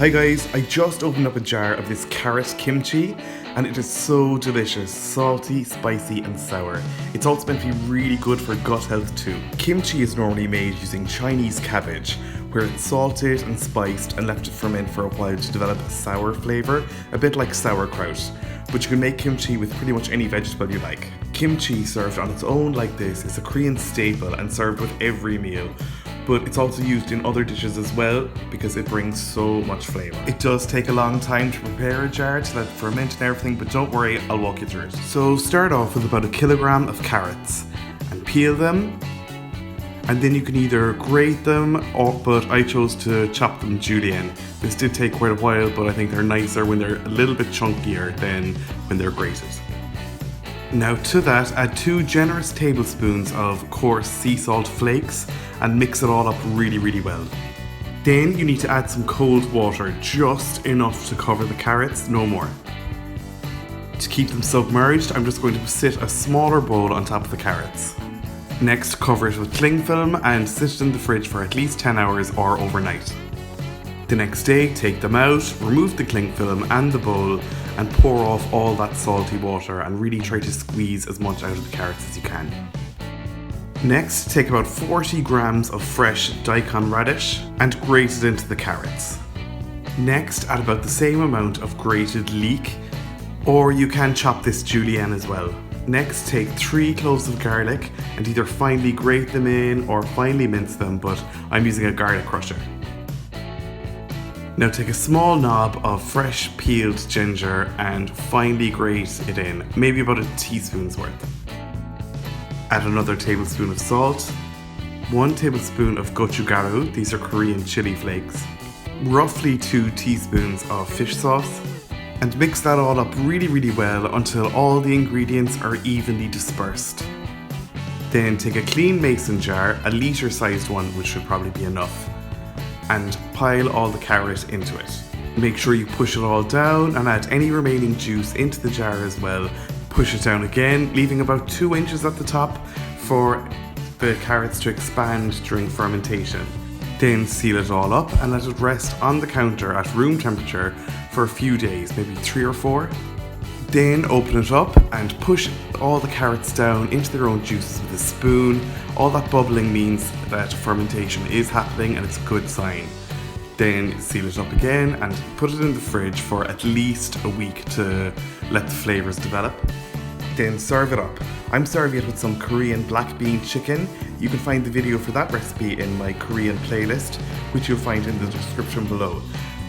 Hi guys, I just opened up a jar of this carrot kimchi and it is so delicious, salty, spicy and sour. It's also meant to be really good for gut health too. Kimchi is normally made using Chinese cabbage, where it's salted and spiced and left to ferment for a while to develop a sour flavour, a bit like sauerkraut. But you can make kimchi with pretty much any vegetable you like. Kimchi served on its own like this is a Korean staple and served with every meal. But it's also used in other dishes as well because it brings so much flavour. It does take a long time to prepare a jar to let it ferment and everything, but don't worry, I'll walk you through it. So start off with about 1 kilogram of carrots and peel them, and then you can either grate them but I chose to chop them julienne. This did take quite a while, but I think they're nicer when they're a little bit chunkier than when they're grated. Now to that, add 2 generous tablespoons of coarse sea salt flakes and mix it all up really well. Then you need to add some cold water, just enough to cover the carrots, no more. To keep them submerged, I'm just going to sit a smaller bowl on top of the carrots. Next, cover it with cling film and sit it in the fridge for at least 10 hours or overnight. The next day, take them out, remove the cling film and the bowl and pour off all that salty water and really try to squeeze as much out of the carrots as you can. Next, take about 40 grams of fresh daikon radish and grate it into the carrots. Next, add about the same amount of grated leek, or you can chop this julienne as well. Next, take 3 cloves of garlic and either finely grate them in or finely mince them, but I'm using a garlic crusher. Now take a small knob of fresh peeled ginger and finely grate it in, maybe about a teaspoon's worth. Add another tablespoon of salt, 1 tablespoon of gochugaru, these are Korean chili flakes, roughly 2 teaspoons of fish sauce, and mix that all up really well until all the ingredients are evenly dispersed. Then take a clean mason jar, a litre sized one, which should probably be enough, and pile all the carrot into it. Make sure you push it all down and add any remaining juice into the jar as well. Push it down again, leaving about 2 inches at the top for the carrots to expand during fermentation. Then seal it all up and let it rest on the counter at room temperature for a few days, maybe 3 or 4. Then open it up and push all the carrots down into their own juices with a spoon. All that bubbling means that fermentation is happening and it's a good sign. Then seal it up again and put it in the fridge for at least a week to let the flavours develop. Then serve it up. I'm serving it with some Korean black bean chicken. You can find the video for that recipe in my Korean playlist, which you'll find in the description below.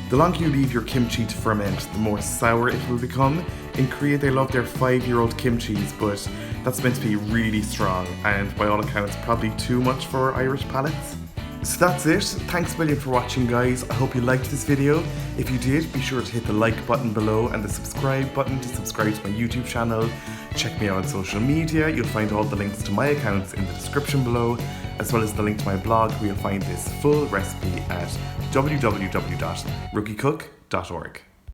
The longer you leave your kimchi to ferment, the more sour it will become. In Korea they love their 5-year-old kimchis, but that's meant to be really strong and by all accounts probably too much for Irish palates. So that's it. Thanks a million for watching guys. I hope you liked this video. If you did, be sure to hit the like button below and the subscribe button to subscribe to my YouTube channel. Check me out on social media. You'll find all the links to my accounts in the description below, as well as the link to my blog where you'll find this full recipe at www.rookiecook.org.